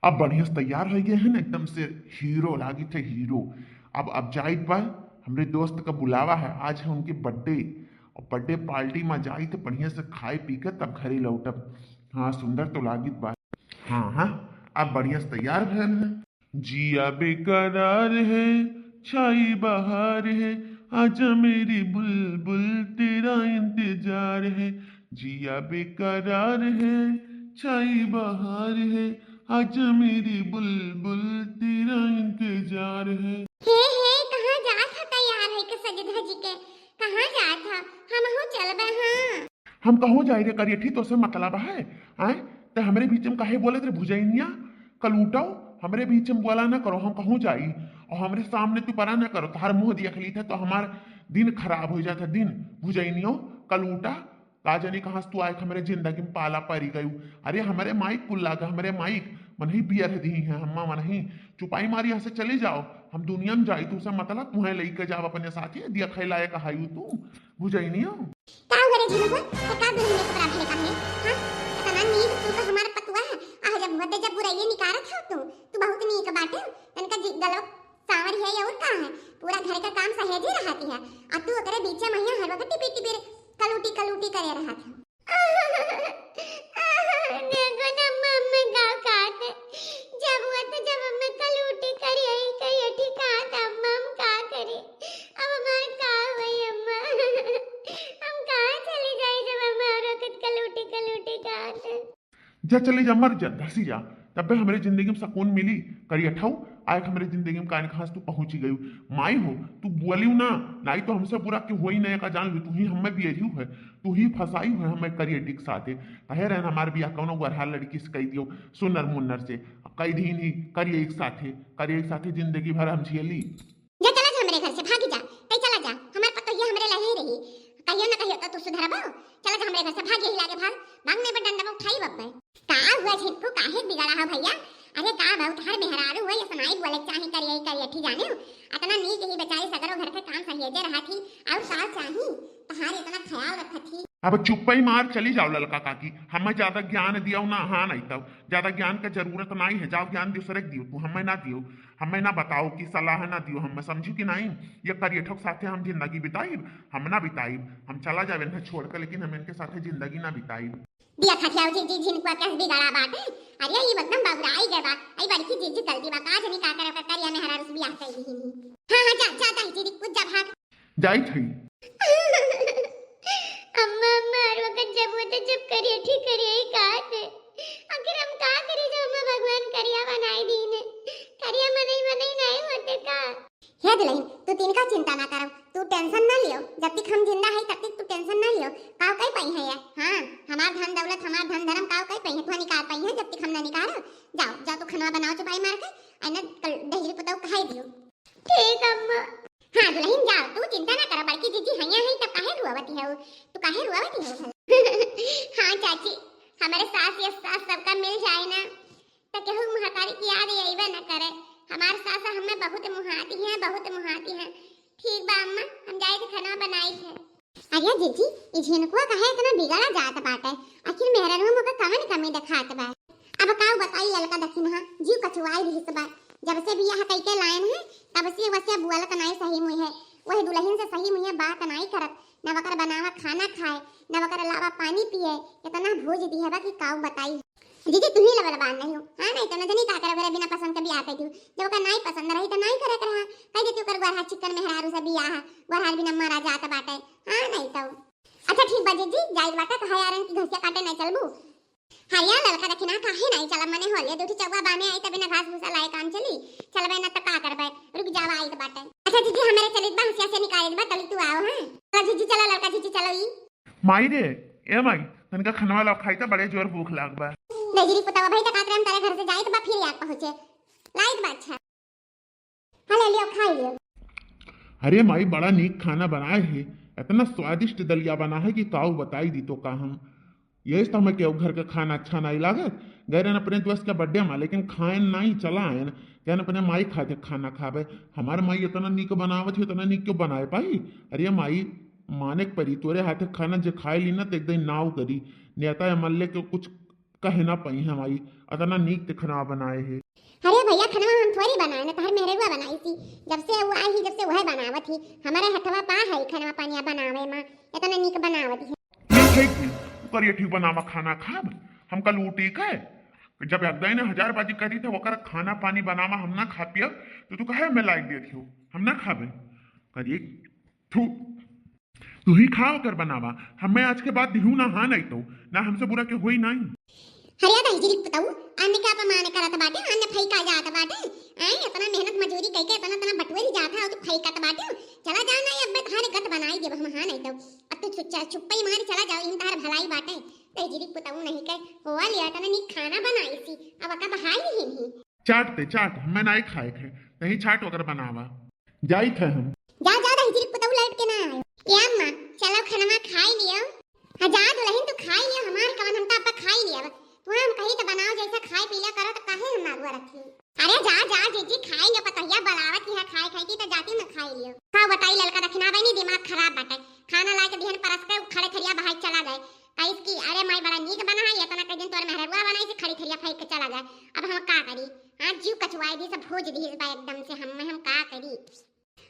अब बढ़िया से तैयार हो गए हैं ना, एकदम से हीरो लागी थे हीरो। अब जाइत बा, हमरे दोस्त का बुलावा है, आज है उनकी बर्थडे। और बर्थडे पार्टी में जाई तो बढ़िया से खाए पी के तब घरे लौटब। हाँ सुंदर तो लागित बा। हाँ हाँ, अब बढ़िया से तैयार भैल है। जिया बेकरार है, छाई बहार है, आजा मेरी बुलबुल तेरा इंतजार है। जिया बेकरार है, छाई बहार है, आजा मेरी बुलबुल तेरा इंतजार है। हे कहाँ जात ह तैयार है के सज धज के? कहाँ जात ह? हमहू चलबे हां। हम कहूँ जाए रे करियठी तो से मतलब है आए? ते हमरे बीच में काहे बोले रे भुजैनिया? कल उठाओ, हमरे बीच में बोला ना करो, हम कहूँ जाई और हमरे सामने तू परा ना करो, तार मुंह देख ली थे तो हमार दिन खराब हो जाता दिन। भुजैनियो कल उठा, का जाने कहाँ से तू आए हमरे जिंदगी में पाला पड़ी गयू। अरे हमारे माइक कुल लागा, हमारे माइक मन ही बियर दी है, हम्मा मन ही चुपाई मारी यहाँ से चले जाओ। हम दुनिया में जाई तू से मतलब तुम्हें लेके जाओ अपने साथी दिया खैलाए कहायू तू भुजैनियो। का करे झिनुआ? ते का दुनिया के बराबर का है? हां, तना नीक तू तो हमार पतुआ है। आ जब होते जब बुराई निकारत हो तू बहुत नीक बाटे। तनका गलो सावरी है और का है? पूरा घर का काम सहेजे रहती है। आ तू ओकरे बीच में यहाँ हर वक्त टिपी टिपी कलूटी करे रहत है। देखो ना मम्मी गाँव काट जब हुआ तो जब मैं कलूटी करी आई कही ठिकात अम्मा हम का करे अब हमारे का हुई अम्मा हम कहाँ चली जाए जब हमारा वक्त कलूटी कलूटी काट। जा चले जा मर जा धसी जा, तब भी हमारी जिंदगी में सुकून मिली। करी अठाऊ आए हमारी जिंदगी में कान खास तू पहुंची गई। माई हो तू बोलियो ना, नहीं तो हमसे बुरा क्यों हुई नहीं का जान ली, तू ही हमें बियरियू है, तू ही फसाई है हमें करिए टिक साथे। कहे रहन हमारे बिया कौनो गरहा लड़की से कही दियो सुनर मुन्नर से, कई दिन ही करिए एक साथे जिंदगी भर हम झेली। जा चला जा हमरे घर से भागी जा तई चला जा हमार पतो ये हमरे लहे रही कहियो ना कहियो तो तू सुधरबो। चला जा हमरे घर से भागे ही लागे भागने पे डंडा उठाई बब्बे। का हुआ झिटकू काहे बिगड़ा हा भैया? अरे का बहुत हर मेहरारू हुआ ये सुनाई बोले चाहे करिए ठीक जाने इतना नीक ही बेचारी सगरो घर के काम सहेजे रहा थी और का चाही तहार इतना ख्याल रखत थी। अब चुप्पी मार चली जाओ ललका काकी, हमें ज्यादा ज्ञान दियो ना। हाँ नहीं तब ज्यादा ज्ञान का जरूरत नहीं है, जाओ ज्ञान दियो सरेक दियो, तू हमें ना दियो, हमें ना बताओ कि सलाह ना दियो, हम समझी कि नहीं ये करिए ठोक साथे हम जिंदगी बिताई, हम ना बिताई, हम चला जावे इन्हें छोड़ कर, लेकिन हम इनके साथे जिंदगी ना बिताई। दिया खटियाओ जी झिनकुआ कैसे बिगड़ा बाटे? अरे ये एकदम बाबुराई गए बा आई बड़की जी कर दी बा का जनी का करे करिया में हरा रस बियाह कर दी ही। हां हां जा जा ताई जी कुछ जा भाग जाई थई। अम्मा अम्मा हर वक्त जब होते जब करिए ठीक करिए ही काट आखिर हम का करे जो हमें भगवान करिया बनाई दी ने करिया मने नहीं होते का। हे दुल्हन तू तीन का चिंता ना करो, तू टेंशन ना लियो, जब तक हम जिंदा है तब तक तू टेंशन ना लियो। काव कई पई है यार, हां हमार धन दौलत हमार धन धर्म काव कई पई है, तू निकाल पई है जब तक हम ना निकाल। जाओ जा तू खाना बनाओ चुपाई मार के आना दही पुताऊ खाई दियो। ठीक अम्मा। हाँ दुल्हन जाओ तू चिंता ना करो, बड़की जीजी हैया है तब काहे रुआवती है तू काहे रुआवती है। हाँ चाची हमारे सास या सास सबका मिल जाए ना तो केहू महतारी की याद आईबे ना करे। हमार सास हमें बहुत मुहाती है। ठीक बा अम्मा हम जाए के खाना बनाई है। अरे जीजी ई झिनकुआ काहे इतना बिगड़ा जात बाटे? आखिर मेहरनु में कवन कमी दिखात बा? अब काऊ बताई ललका दखिन हां जीव कछुआई रही सब जब से बियाह कई के लायन है तब से वसे बुआल कनाई सही मुई है, वही दुल्हन से सही मुई है बात नहीं करत, न वकर बनावा खाना खाए न वकर अलावा पानी पिए, इतना भोज दी है कि काऊ बताई। दीदी तू ही लबल बान नहीं हो हां नहीं तो न जनी का करे बिना पसंद के बियाह कर जब का नहीं पसंद रही तो नहीं करे रहा कह देती कर गरहा चिकन मेहरारू से बियाह गरहा बिना मारा जात बाटे। हां नहीं तो अच्छा ठीक बा जीजी जाई बाटा कहा यारन की घसिया काटे नहीं चलबू। हरिया ललका दखिना काहे नहीं चला मने होले दूठी चौवा बामे आई तबे ना घास भूसा लाए काम चली चलबे ना त का करबे रुक जावा आई त बाटे। अच्छा जीजी हमारे चलित बा हसिया से निकाल बा तली तू आओ। हां चला जीजी चला ललका जीजी चलो ई माई रे ए माई तनका खाना ला खाई त बड़े जोर भूख लाग बा। नजरी पुतावा भाई त कातरे हम तारे घर से जाई त बा फिर याद पहुंचे लाइट बा। अच्छा हां ले लियो खाई लियो। अरे माई बड़ा नीक खाना बनाए है, इतना स्वादिष्ट दलिया बना है कि काऊ बताई दी तो का हम यही तो हमें क्यों घर का खाना अच्छा नहीं लागत। गए रहन अपने दोस्त का बर्थडे में लेकिन खाए नहीं चला है कहन अपने माई खाते खाना खावे, हमारे माई इतना नीक बनावत है इतना नीक क्यों बनाए पाई। अरे माई माने परी तोरे हाथे खाना जो खाए ली ना तो एकदम नाव करी नेता मल्ले के कुछ कहे ना पई है हमारी अतना नीक ते खाना बनाए है। अरे भैया खाना हम थोड़ी बनाए ना, तहर मेहरुआ बनाई थी। जब से वो आई ही जब से वह बनावत थी। हमारे हथवा पा है खाना पानिया बनावे में, इतना नीक बनावत है। ठीक है कि करिए ठीक बनावा खाना खाब हम कल उठी के जब अगदाई ने 1000 बाजी करी थे वकर खाना पानी बनावा हम ना खा पिया तो तू कहे मैं लाइक देती हूँ हम ना खाबे करिए थू तू ही खाओ कर बनावा हमें आज के बाद दिहू ना हाँ नहीं तो ना हमसे बुरा के हुई नहीं। हरिया दही जिरिक बताऊ अन्य का अपमान करत बाटे, अन्य फई का जात बाटे। आई इतना मेहनत मजूरी कई के इतना तना बटुए जाता और तू फई का बाटे। चला जा ना अब थारे गत बनाई देब हम हां नहीं तो अब तू चुच्चा चुप्पई मारी चला जाओ इन तार भलाई बाटे। दही जिरिक बताऊ नहीं के होवा लिया तना नी खाना बनाई सी अब का बहाई नहीं। चाट हमें नहीं खाए थे नहीं चाट वगैरह बनावा जाई थे हम जा जा दही जिरिक बताऊ लौट के ना आयो क्या अम्मा चलो खाना खाई लियो। हजार दुल्हन तू खाई लियो हमार कवन हम तो अब खाई लियो। तू हम कहीं तो बनाओ जैसा खाए पीला करो तो काहे हम नागवा रखी। अरे जा जा जीजी खाई लियो पतहिया बलावत की है खाए खाई की तो जाती ना खाई लियो। खाओ बताई ललका दखना भाई नहीं दिमाग खराब बाटे। खाना ला के बिहन परस के खड़े खरिया बहाई चला गए कहीं की अरे माई बड़ा नीक बना है इतना कई दिन तोर मेहरुआ बनाई से खड़ी खरिया फेंक के चला गए। अब हम का करी हां जीव कचवाई दी सब भोज दी बा एकदम से हम का करी।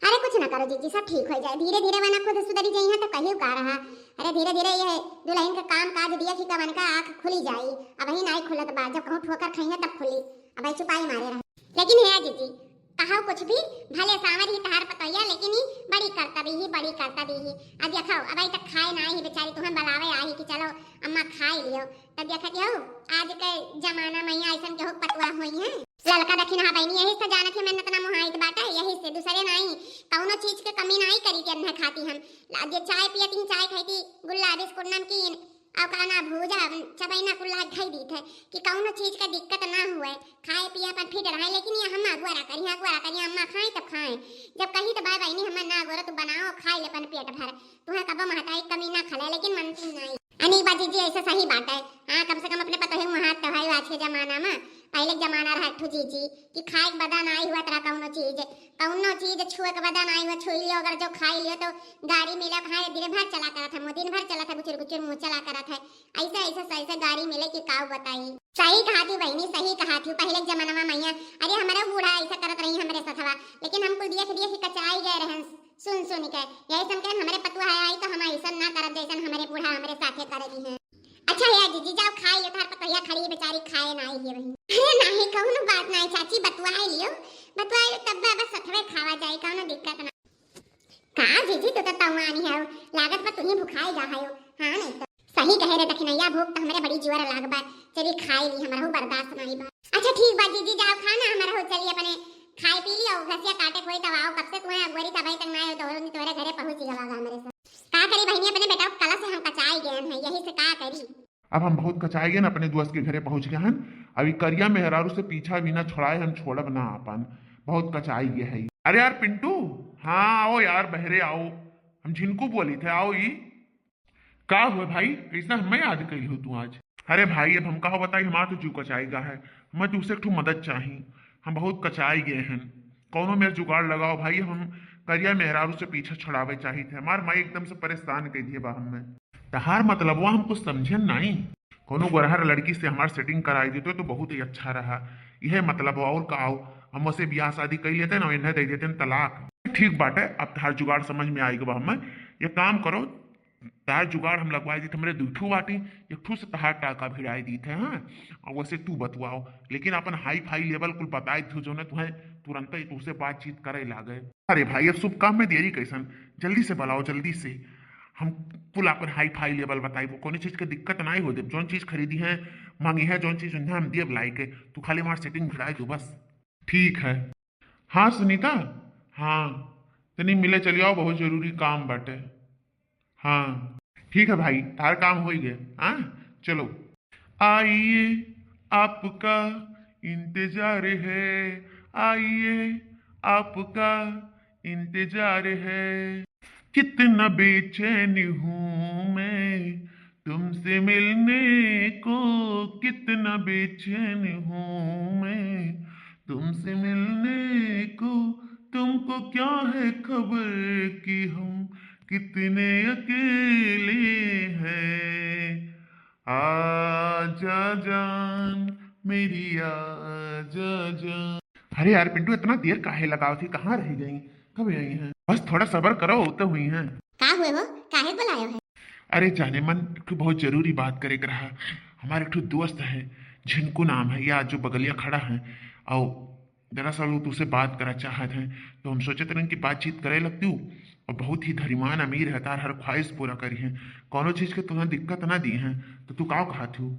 अरे कुछ ना करो जीजी सब ठीक हो जाए धीरे धीरे बना खुद सुधरी जाई है तो कहियो का रहा। अरे धीरे धीरे ये दुल्हन का काम काज दिया कि कवन का आंख खुली जाई। अब ही नहीं खुलत बा जब कहूं ठोकर खई है तब खुली अब ही चुपाई मारे रहा। लेकिन है जीजी कहो कुछ भी भले सावर ही तहार पतैया लेकिन ही बड़ी करतबी ही अब देखाओ अब तक खाए ना ही बेचारी तुम्हें बुलावे आई कि चलो अम्मा खाई लियो तब देखत हो आज के जमाना में ऐसा के हो पतवा होई है। ललका दखिन हा बहनी यही से जाना थी मैंने इतना मुहाइत बाटा यही से दूसरे नहीं कौनो चीज के कमी नहीं करी के अंदर खाती हम जे चाय पियती चाय खाती गुल्ला बिस्कुट नमकीन और खाना भूजा चबैना कुल्ला खाई दी थे कि कौनो चीज का दिक्कत ना हुए खाए पिए पर फिट रहे। लेकिन ये हम अगुआरा करी अम्मा खाए तब खाए जब कही तो भाई बहनी हम ना गोरा तू बनाओ खाए ले अपन पेट भर तुम्हें कब महताई कमी ना खले लेकिन मनती नहीं अनेक बाजी जी ऐसा सही बात है। हाँ कम से कम अपने पता है वहां तो भाई आज के जमाना में पहले जमाना रहा ठू जीजी कि खाए के बदा नहीं हुआ तरह कौनो चीज छुए के बदा नहीं हुआ छू लियो अगर जो खाई लियो तो गाड़ी मिले खाए दिन भर चला करा था दिन भर चला था गुचुर गुचुर मुंह चला करा था ऐसा गाड़ी मिले कि काऊ बताई। सही कहा थी बहनी सही कहा थी पहले जमाना में मैया अरे हमारा बूढ़ा ऐसा करत रही हमारे सथवा लेकिन हमको देख के कचाई गए रहे सुन के यही समझ हमारे पतुआ है आई तो हम ऐसा ना करब जैसा हमारे बूढ़ा हमारे साथे करेगी है। अच्छा यार जीजी जाओ खाई लो थार पतैया खड़ी बेचारी खाए ना ही वही। अरे नहीं कौनो बात नहीं चाची बतवाई लियो तब बस सथवे खावा जाए कौनो दिक्कत ना। का जीजी तो तवानी है लागत पर तुम्हें भुखाई जा है हां नहीं तो सही कहे रे दखनैया भूख तो हमारे बड़ी जोर लागबा चली खाई ली हमारा बर्दाश्त नहीं बा। अच्छा ठीक बा जीजी जाओ खाना हमारा हो चलिए अपने खाई पी लियो घसिया काटे कोई दवाओ कब से तुम्हें अगवरी तबाई तक ना हो तो तोरे घरे पहुंच गवा हमारे से का करी बहनी अपने बेटा कला से हम कचाई गए हैं यही से का करी। अब हम बहुत कचाए गए ना अपने दोस्त के घरे पहुंच गए हैं अभी करिया मेहरारू से पीछा भी ना छोड़ाए हम छोड़ब ना अपन बहुत कचाई गए है। अरे यार पिंटू हाँ आओ यार बहरे आओ हम झिनको बोली थे आओ ये का हुआ भाई कैसा हमें याद करी हो तू आज। अरे भाई अब हम कहा बताई हमारा तो जू कचाएगा है हमें तुझसे एक मदद चाहिए हम बहुत कचाई गए हैं कौनो मेरे जुगाड़ लगाओ भाई हम करिया मेहरारू से पीछा छुड़ावे चाहिए थे हमार माई एकदम से परेशान कर दिए बा हमें तहार मतलब हम कुछ समझे नहीं कोनो गोरहर लड़की से हमार सेटिंग कराई दी तो बहुत ही अच्छा रहा यह मतलब और का आओ हम उसे ब्याह शादी कर लेते ना इन्हें दे देते तलाक ठीक बात है अब तहार जुगाड़ समझ में आएगा हमें ये काम करो तहार जुगाड़ हम लगवाई दी थे मेरे दूठू बाटी एक ठू से तहार टाका भिड़ाई दी थे हाँ और वैसे तू बतवाओ लेकिन अपन हाई फाई लेवल कुल बताई थी जो ने तुम्हें तुरंत ही तुझसे बातचीत करे लागे। अरे भाई अब शुभ काम में देरी कैसन जल्दी से बुलाओ जल्दी से हम कुल अपन हाई फाई लेवल बताई वो कौन चीज की दिक्कत नहीं हो दे जो चीज खरीदी है मांगी है जो चीज उन्हें हम दिए लाई के तू खाली हमारे सेटिंग भिड़ाई दो बस ठीक है। हाँ सुनीता हाँ तनी मिले चली आओ बहुत जरूरी काम बाटे हाँ ठीक है भाई तार काम हो ही गए हाँ चलो आइए आपका इंतजार है आइए आपका इंतजार है कितना बेचैन हूँ मैं तुमसे मिलने को कितना बेचैन हूँ मैं तुमसे मिलने को तुमको क्या है खबर कि हम कितने अकेले हैं आजा जान मेरी आजा जान। अरे यार पिंटू इतना देर काहे लगाओ थी, कहाँ रह गई, कब आई हैं? बस थोड़ा सब्र करो, तो हुई हैं। का हुए हो, काहे बुलायो है? अरे जाने मन एक बहुत जरूरी बात करे के रहा। हमारे एक ठो दोस्त है, झिनकू नाम है, या जो बगलिया खड़ा है, और दरअसल वो तुझसे बात करा चाहत हैं। तो हम सोचे थे कि बातचीत करे लगती हूँ, और बहुत ही धरीमान अमीर है, तार हर ख्वाहिश पूरा करी है, कोनो चीज के तुम्हें दिक्कत ना दी है। तो तू का कहा थू?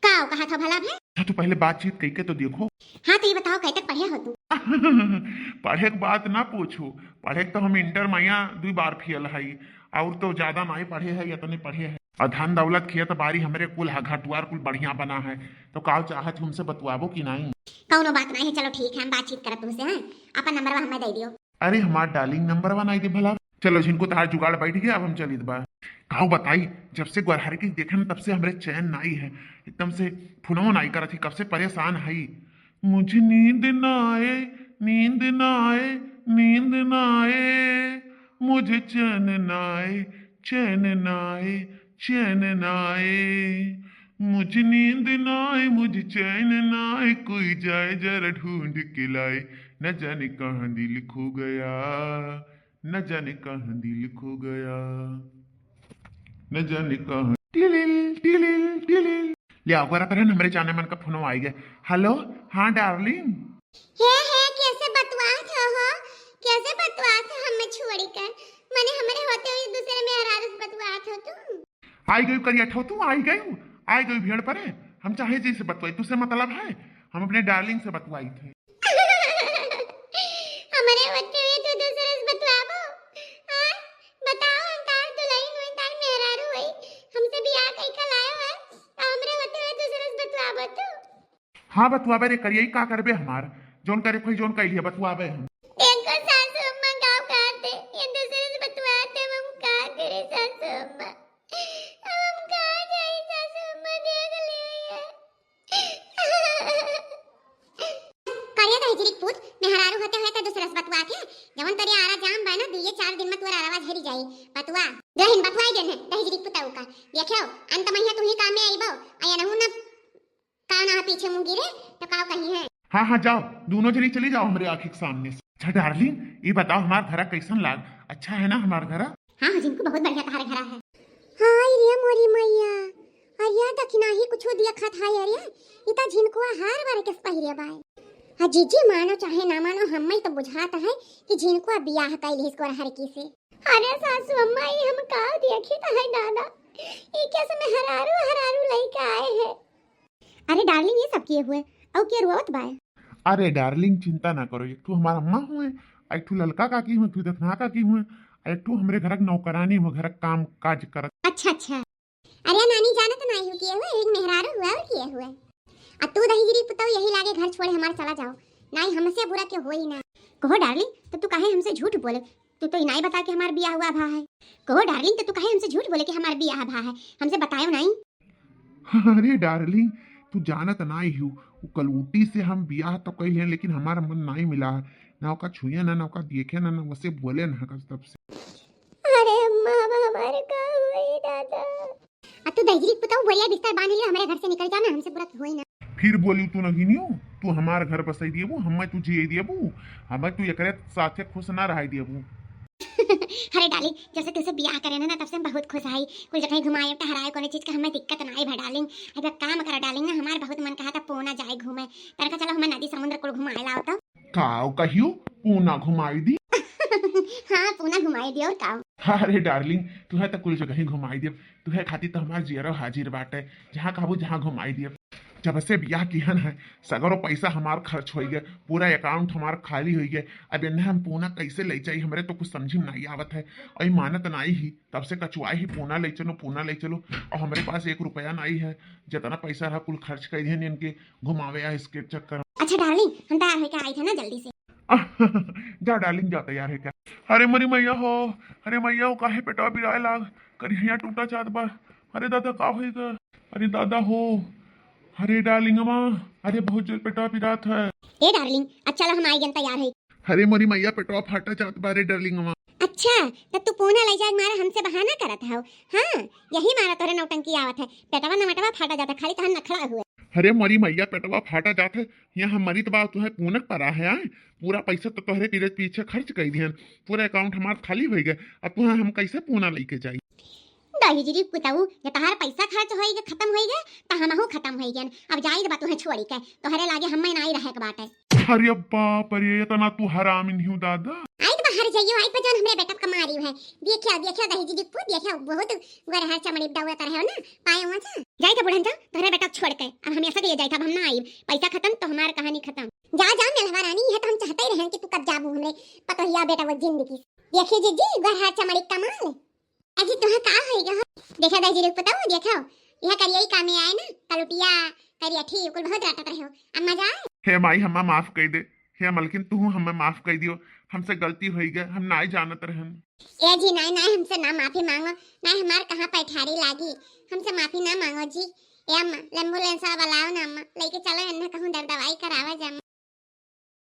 का कहा था भला भाई? अच्छा तू पहले बातचीत कही के तो देखो। हाँ तो ये बताओ कहीं तक पढ़े हो तू? पढ़े के बात ना पूछो, पढ़े के तो हम इंटर मैया 2 बार फेल हई, और तो ज्यादा नहीं पढ़े है, या तो नहीं पढ़े है, और धन दौलत किया तो बारी हमरे कुल घटुआर कुल बढ़िया बना है। तो का चाहत हमसे बतवाबो कि नहीं? कौनो बात नहीं है, चलो ठीक है हम बातचीत करत तुमसे। हैं अपन नंबर हमें दे दियो। अरे हमार डार्लिंग नंबर बनाई दे भला। चलो जिनको तार जुगाड़ बैठ गया, अब हम चलित बा। काऊ बताई, जब से ग्वारहर की देखे न तब से हमरे चैन नाई है, एकदम से फुनवो नाई करत थी, कब से परेशान हई। मुझे नींद ना आए, नींद ना आए, नींद ना आए, मुझे चैन ना आए, चैन ना आए, चैन ना आए, मुझे नींद ना आए, मुझे चैन ना आए, कोई जाए जरा ढूंढ के लाए, न जाने कहाँ दिल खो गया, न जाने कहाँ दिल खो गया, न जाने कहाँ टिलिल टिलिल टिलिल। ले आओ करा तरह हमरे जाने मन का फोन आई गया। हेलो, हाँ डार्लिंग। है कैसे बतवात हो, कैसे बतवात हो हमें छोड़ी कर? माने हमारे होते हुए दूसरे में हरारत बतवात हो तुम? आई गई करिया ठो, तू आई गई भेड़ पर है। हम चाहे जैसे बतवाई, तुझसे मतलब है, हम अपने डार्लिंग से बतवाई थे। हमारे होते हुए तू दूसरे से बतवाबो? हां बताओ, हम तार दुल्हन हुई, तार मेहरारू हुई, हमसे बियाह कई का लायो है, और हमरे होते हुए दूसरे से बतवाबो तू? हाँ बतवाबे रे, करिए का करबे हमार, जोन करे कोई जोन कहिए बतवाबे हम। एक को सासू अम्मा गाँव कहते, ये दूसरे से बतवाते हम का करे सासू अम्मा? अब हम कहाँ जाए, सासू अम्मा देख लिया है। करिया तो हिजरी पूत, मेहरारू होते हुए तो दूसरा से बतवात है, जवन तरी आरा जाम बा ना, 2-4 दिन में तोर आवाज हरी जाई, बतवा जहिन बतवाई देन है हिजरी पुताऊ का। देखियो अंत महिया तू ही काम में आईबो, आया नहु ना काना पीछे मुंह गिरे तो काव कहीं है। हाँ हाँ जाओ, दोनों जनी चली जाओ हमारे आंखी के सामने से। अच्छा डार्लिंग, ये बताओ हमारा घर कैसन लाग, अच्छा है ना हमारा घर? हाँ जिनको बहुत बढ़िया तारे घरा है। हाय रे मोरी मैया, अरिया दखना ही कुछ दिया खत हाय अरिया, इता जिनको हार बारे किस पहिरे बाय। हां जीजी मानो चाहे ना मानो, हम्मई तो बुझात है कि जिनको बियाह कैल इसको हर की से। अरे सासू अम्मा ये हम का देखी त है दादा, ये कैसे में हरारू हरारू लइका आए है। अरे डार्लिंग ये सब किए हुए औ के रोत बाय? अरे डार्लिंग चिंता ना करो, एक ठू हमारा अम्मा हुए, एक ठू ललका काकी हुए, तू दखना काकी हुए, एक ठू हमरे घर नौकरानी हुए, घर काम काज करत। अच्छा अच्छा, अरे नानी जानत नहीं हो किए हुए, एक मेहरारू हुआ और किए हुए। अब तू दहीगिरी पुताऊ यही लागे घर छोड़े हमार चला जाओ, नहीं हमसे बुरा क्यों होई ना। कहो डार्लिंग तो तू काहे हमसे झूठ बोले, तू तो इनाई बता के हमार बियाह हुआ भा है। कहो डार्लिंग तो तू काहे हमसे झूठ बोले कि हमार बियाह भा है, हमसे बतायो नहीं। अरे डार्लिंग तू जानत नहीं हूँ, वो कलूटी से हम बियाह तो कही हैं, लेकिन हमारा मन नहीं मिला है, ना का छुए ना का देखे ना वैसे बोले ना तब से। अरे अम्मा अब हमारे का हुई दादा। अब तू दहीगिरी पुताऊ बोलिया बिस्तर बांध लियो, हमारे घर से निकल जा ना, हमसे बुरा होई ना। फिर बोली तू नहीं नियो, तू हमार घर बसाई दिएबू, हमें तू जिए दिएबू, हमें तू एकरे साथे खुश ना रह दिएबू। अरे डार्लिंग जब से तुझसे बियाह करे ना तब से हम बहुत खुश आई, कोई जगह घुमाए टहराए, कोई चीज का हमें दिक्कत ना आई भा डार्लिंग। अब काम करा डार्लिंग ना, हमार बहुत मन कहा था पूना जाए घूमे, तरका चलो हमें नदी समुद्र को घुमाए लाओ तो। काव कहियो पूना घुमाई दी। हाँ पूना घुमाई दियो और काव। अरे डार्लिंग तू है तो कुल जगह ही घुमाई दिए, तू है खाती तो हमार जियरो हाजिर बाटे, जहाँ कहबू जहाँ घुमाई दिए। जब से बियाह किहन है सगरो पैसा हमार खर्च हो गया, पूरा अकाउंट हमार खाली हो गया, अब इन्हें हम पूना कैसे ले जाई, हमरे तो कुछ समझी में नहीं आवत है, और मानत नहीं ही तब से कचुआई ही पूना ले चलो पूना ले चलो, और हमारे पास 1 रुपया नहीं है, जितना पैसा रहा कुल खर्च कर दिए इनके घुमावे या इसके चक्कर। अच्छा डार्लिंग हम तैयार होकर आई थे ना जल्दी से। जा डार्लिंग जा तैयार है क्या? अरे मरी मैया हो, अरे मैया हो काहे पेटवा बिराए लाग, करिया टूटा चाँद बा, अरे दादा का होएगा, अरे दादा हो, अरे डार्लिंग अम्मा, अरे बहुत जोर पेटवा पिरात है। ए डार्लिंग अच्छा ला हम आई गन तैयार है। अरे मोरी मैया पेटवा फाटा चाहत बारे डार्लिंग अम्मा। अच्छा, तब तू पूना ले जा मारा हमसे बहाना करत हो। हाँ, यही मारा तोरे नौटंकी आवत है। पेटवा नमटवा फाटा जाता खाली तहन नखड़ा हुए। अरे मरी मैया पेटवा फाटा जात है। यहाँ हमारी तो बात तुम्हें पूनक पर है आए। पूरा पैसा तो तोहरे पीछे पीछे खर्च कर दिहन। पूरा अकाउंट हमार खाली हो गए। अब तुम्हें हम कैसे पूना लेके जाई? दही जी बताऊ ये तहार पैसा खर्च होई गए खत्म होई गए त हमहू खत्म होई गए। अब जाई दे बा तुहे छोड़ी के तोहरे लागे हम्मे नहीं रहे के बाटे। अरे बाप रे इतना तू हराम नहीं हूँ दादा। आई तो बाहर जाइयो आई पे जान हमरे बेटा का मारी है। देखियो देखियो दही जी को देखियो बहुत गरहर चमड़ी डाउआ तरह हो ना पाए हुआ था। जाई तो बुढ़न जा तोहरे बेटा छोड़ के अब हम ऐसा के जाई था हम ना आई। पैसा खत्म तो हमार कहानी खत्म। जा जा मेलवा रानी है तो हम चाहते ही रहे कि तू कब जाबू हमरे पतोहिया बेटा वो जिंदगी। देखिए जी गरहर चमड़ी कमाल अजी तुहे का होई ग। देखा दही जी बताओ देखो यह करिया ही कामे आए ना कलुटिया करिया ठीक कुल बहुत राटत रहे हो। अम्मा जा हे माई हम्मा माफ कर दे। हे मलकिन तू हमें माफ कर दियो। हमसे गलती हो गई हम ना जानत रहन। ए जी नहीं नहीं हमसे ना माफी मांगो ना हमार कहाँ पैठारी लागी। हमसे माफी ना मांगो जी। ए अम्मा एम्बुलेंस वाला आओ ना अम्मा लेके चलो इन्हें कहूँ दवाई करावा जा।